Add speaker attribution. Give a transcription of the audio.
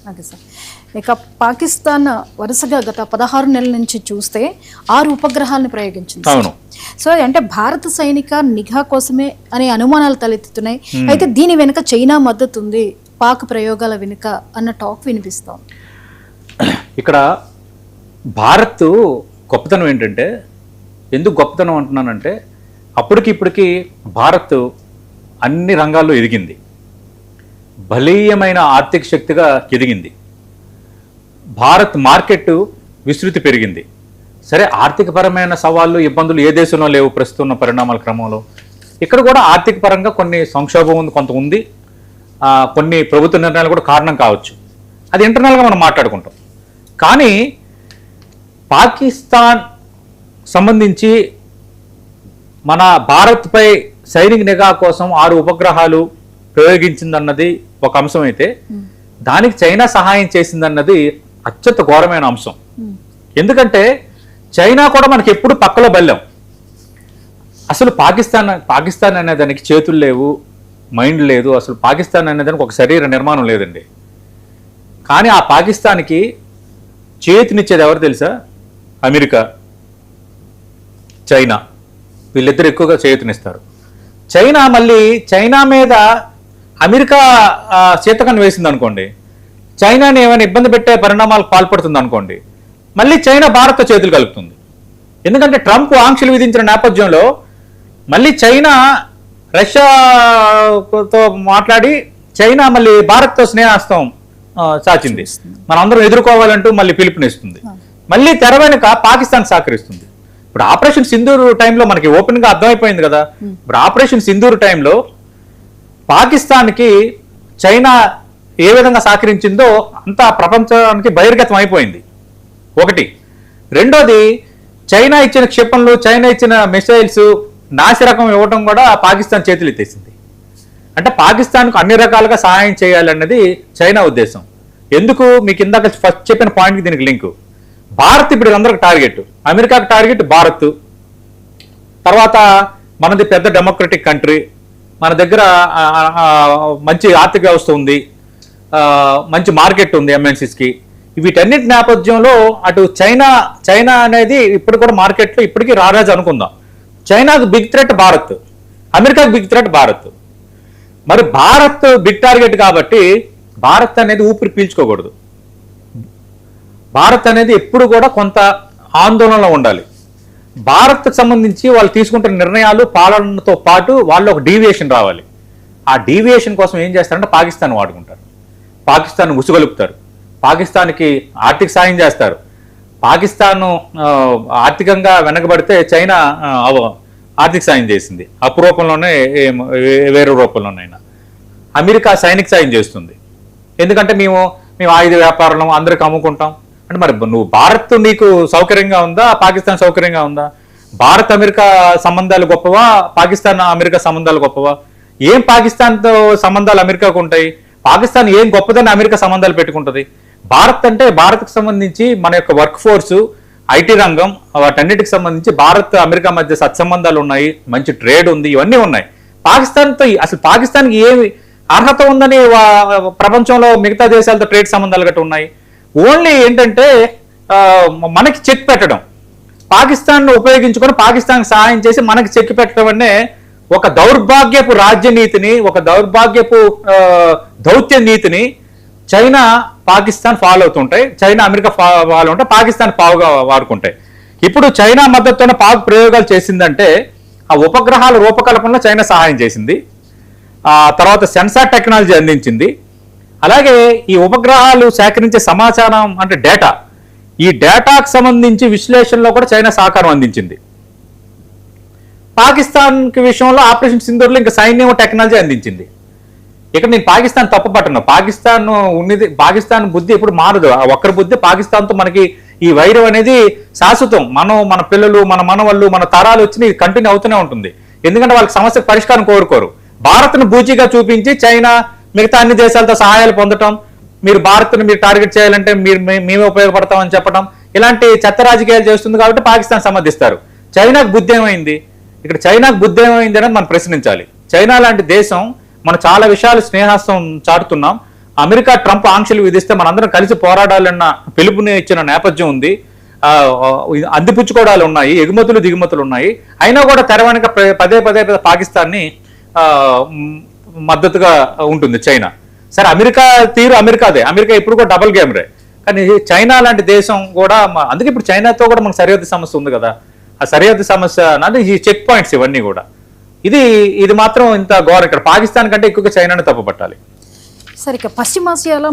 Speaker 1: అదే సార్. ఇక పాకిస్తాన్ వరుసగా గత 16 నెలల నుంచి చూస్తే 6 ఉపగ్రహాలను ప్రయోగించింది.
Speaker 2: అవును.
Speaker 1: సో అంటే భారత సైనిక నిఘా కోసమే అనే అనుమానాలు తలెత్తుతున్నాయి. అయితే దీని వెనుక చైనా మద్దతు ఉంది, పాక్ ప్రయోగాల వెనుక అన్న టాక్ వినిపిస్తాం.
Speaker 2: ఇక్కడ భారత్ గొప్పతనం ఏంటంటే, ఎందుకు గొప్పతనం అంటున్నానంటే, అప్పటికి భారత్ అన్ని రంగాల్లో ఎదిగింది, బలీయమైన ఆర్థిక శక్తిగా ఎదిగింది. భారత్ మార్కెట్ విస్తృతి పెరిగింది. సరే, ఆర్థికపరమైన సవాళ్ళు ఇబ్బందులు ఏ దేశంలో లేవు ప్రస్తుతం ఉన్న పరిణామాల క్రమంలో. ఇక్కడ కూడా ఆర్థిక పరంగా కొన్ని సంక్షోభం ఉంది, కొంత ఉంది. కొన్ని ప్రభుత్వ నిర్ణయాలు కూడా కారణం కావచ్చు. అది ఇంటర్నల్గా మనం మాట్లాడుకుంటాం. కానీ పాకిస్తాన్ సంబంధించి మన భారత్పై సైనిక నిఘా కోసం 6 ఉపగ్రహాలు ప్రయోగించిందన్నది ఒక అంశం అయితే, దానికి చైనా సహాయం చేసిందన్నది అత్యంత ఘోరమైన అంశం. ఎందుకంటే చైనా కూడా మనకి ఎప్పుడు పక్కలో బెల్లం. అసలు పాకిస్తాన్ అనే దానికి చేతులు లేవు, మైండ్ లేదు. అసలు పాకిస్తాన్ అనే దానికి ఒక శరీర నిర్మాణం లేదండి. కానీ ఆ పాకిస్తాన్కి చేతినిచ్చేది ఎవరు తెలుసా? America, China. వీళ్ళిద్దరు ఎక్కువగా చేతినిస్తారు. చైనా మీద అమెరికా చేతకన్ను వేసింది అనుకోండి, చైనాని ఏమైనా ఇబ్బంది పెట్టే పరిణామాలకు పాల్పడుతుంది అనుకోండి, మళ్ళీ చైనా భారత్తో చేతులు కలుపుతుంది. ఎందుకంటే ట్రంప్ ఆంక్షలు విధించిన నేపథ్యంలో మళ్ళీ చైనా రష్యాతో మాట్లాడి చైనా మళ్ళీ భారత్తో స్నేహాస్తం చాచింది. మనందరం ఎదుర్కోవాలంటూ మళ్ళీ పిలుపునిస్తుంది. మళ్ళీ తెర వెనుక పాకిస్తాన్ సహకరిస్తుంది. ఇప్పుడు ఆపరేషన్ సింధూర్ టైంలో మనకి ఓపెన్గా అర్థమైపోయింది కదా. ఇప్పుడు ఆపరేషన్ సింధూర్ టైంలో పాకిస్తాన్కి చైనా ఏ విధంగా సహకరించిందో అంతా ప్రపంచానికి బహిర్గతం అయిపోయింది. ఒకటి. రెండోది, చైనా ఇచ్చిన క్షిపణులు, చైనా ఇచ్చిన మిసైల్స్ నాసిరకం ఇవ్వడం కూడా పాకిస్తాన్ చేతులు ఎత్తేసింది. అంటే పాకిస్తాన్కు అన్ని రకాలుగా సహాయం చేయాలన్నది చైనా ఉద్దేశం. ఎందుకు? మీకు ఇందాక ఫస్ట్ చెప్పిన పాయింట్కి దీనికి లింకు. భారత్ ఇప్పుడు అందరికి టార్గెట్, అమెరికాకు టార్గెట్ భారత్. తర్వాత మనది పెద్ద డెమోక్రటిక్ కంట్రీ, మన దగ్గర మంచి ఆర్థిక వ్యవస్థ ఉంది, మంచి మార్కెట్ ఉంది ఎంఎన్సీస్కి. వీటన్నిటి నేపథ్యంలో అటు చైనా అనేది ఇప్పుడు కూడా మార్కెట్లో ఇప్పటికీ రారాజు అనుకుందాం. చైనాకు బిగ్ థ్రెట్ భారత్, అమెరికాకు బిగ్ థ్రెట్ భారత్. మరి భారత్ బిగ్ టార్గెట్ కాబట్టి భారత్ అనేది ఊపిరి పీల్చుకోకూడదు. భారత్ అనేది ఎప్పుడు కూడా కొంత ఆందోళనలో ఉండాలి. భారత్కు సంబంధించి వాళ్ళు తీసుకుంటున్న నిర్ణయాలు, పాలనతో పాటు వాళ్ళు ఒక డీవియేషన్ రావాలి. ఆ డీవియేషన్ కోసం ఏం చేస్తారంటే పాకిస్తాన్ వాడుకుంటారు, పాకిస్తాన్ ఉసుగొలుపుతారు, పాకిస్తాన్కి ఆర్థిక సాయం చేస్తారు. పాకిస్తాన్ ఆర్థికంగా వెనకబడితే చైనా ఆర్థిక సాయం చేసింది, అప్పు రూపంలోనే వేరే రూపంలోనైనా. అమెరికా సైనిక సాయం చేస్తుంది. ఎందుకంటే మేము ఆయుధ వ్యాపారంలో అందరికి అమ్ముకుంటాం. అంటే మరి నువ్వు భారత్ నీకు సౌకర్యంగా ఉందా, పాకిస్తాన్ సౌకర్యంగా ఉందా? భారత్ అమెరికా సంబంధాలు గొప్పవా, పాకిస్తాన్ అమెరికా సంబంధాలు గొప్పవా? ఏం పాకిస్తాన్తో సంబంధాలు అమెరికాకు ఉంటాయి? పాకిస్తాన్ ఏం గొప్పదని అమెరికా సంబంధాలు పెట్టుకుంటుంది? భారత్ అంటే భారత్కు సంబంధించి మన యొక్క వర్క్ ఫోర్సు, ఐటీ రంగం, వాటన్నిటికి సంబంధించి భారత్ అమెరికా మధ్య సత్సంబంధాలు ఉన్నాయి, మంచి ట్రేడ్ ఉంది, ఇవన్నీ ఉన్నాయి. పాకిస్తాన్తో అసలు పాకిస్తాన్కి ఏమి అర్హత ఉందని ప్రపంచంలో మిగతా దేశాలతో ట్రేడ్ సంబంధాలు గట్రా ఉన్నాయి? ఓన్లీ ఏంటంటే మనకి చెక్ పెట్టడం, పాకిస్తాన్ ఉపయోగించుకొని పాకిస్తాన్కి సహాయం చేసి మనకి చెక్ పెట్టడం అనే ఒక దౌర్భాగ్యపు రాజ్యనీతిని, ఒక దౌర్భాగ్యపు దౌత్య నీతిని చైనా, పాకిస్తాన్ ఫాలో అవుతుంటాయి. చైనా, అమెరికా ఫాలో ఉంటాయి, పాకిస్తాన్ పావుగా వాడుకుంటాయి. ఇప్పుడు చైనా మద్దతుతో పాక్ ప్రయోగాలు చేసిందంటే ఆ ఉపగ్రహాల రూపకల్పనలో చైనా సహాయం చేసింది. తర్వాత సెన్సార్ టెక్నాలజీ అందించింది. అలాగే ఈ ఉపగ్రహాలు సేకరించే సమాచారం అంటే డేటా, ఈ డేటాకు సంబంధించి విశ్లేషణలో కూడా చైనా సహకారం అందించింది. పాకిస్తాన్కి విషయంలో ఆపరేషన్ సింధూర్లో ఇంకా సైన్యం టెక్నాలజీ అందించింది. ఇక్కడ నేను పాకిస్తాన్ తప్పు పట్టను. పాకిస్తాన్ బుద్ధి ఎప్పుడు మారదు. ఆ ఒక్కరి బుద్ధి పాకిస్తాన్తో మనకి ఈ వైరం అనేది శాశ్వతం. మన పిల్లలు, మన మనవళ్ళు, మన తరాలు వచ్చి కంటిన్యూ అవుతూనే ఉంటుంది. ఎందుకంటే వాళ్ళకి సమస్య పరిష్కారం కోరుకోరు. భారత్ను బూచిగా చూపించి చైనా మిగతా అన్ని దేశాలతో సహాయాలు పొందటం, మీరు భారత్ను మీరు టార్గెట్ చేయాలంటే మేమే ఉపయోగపడతామని చెప్పడం, ఇలాంటి చెత్త రాజకీయాలు చేస్తుంది. కాబట్టి పాకిస్తాన్ సమర్థిస్తారు. చైనాకు బుద్ధి ఏమైంది? ఇక్కడ చైనాకు బుద్ధి ఏమైంది అనేది మనం ప్రశ్నించాలి. చైనా లాంటి దేశం మనం చాలా విషయాలు స్నేహాస్తం చాటుతున్నాం, అమెరికా ట్రంప్ ఆంక్షలు విధిస్తే మనందరం కలిసి పోరాడాలన్న పిలుపుని ఇచ్చిన నేపథ్యం ఉంది. అందిపుచ్చుకోవడాలు ఉన్నాయి, ఎగుమతులు దిగుమతులు ఉన్నాయి. అయినా కూడా తెర వెనుక పదే పదే పాకిస్తాన్ని మద్దతుగా ఉంటుంది చైనా. సరే, అమెరికా తీరు అమెరికాదే, అమెరికా ఇప్పుడు కూడా డబుల్ గేమరే. కానీ చైనా లాంటి దేశం కూడా, అందుకే ఇప్పుడు చైనాతో కూడా మనకు సరిహద్దు సమస్య ఉంది కదా. ఆ సరిహద్దు సమస్య అంటే ఈ చెక్ పాయింట్స్ ఇవన్నీ కూడా ఇది మాత్రం ఇంత ఘోరం. ఇక్కడ పాకిస్తాన్ కంటే ఎక్కువగా చైనాని తప్పుపట్టాలి.
Speaker 1: సరే, ఇక పశ్చిమాసియాలో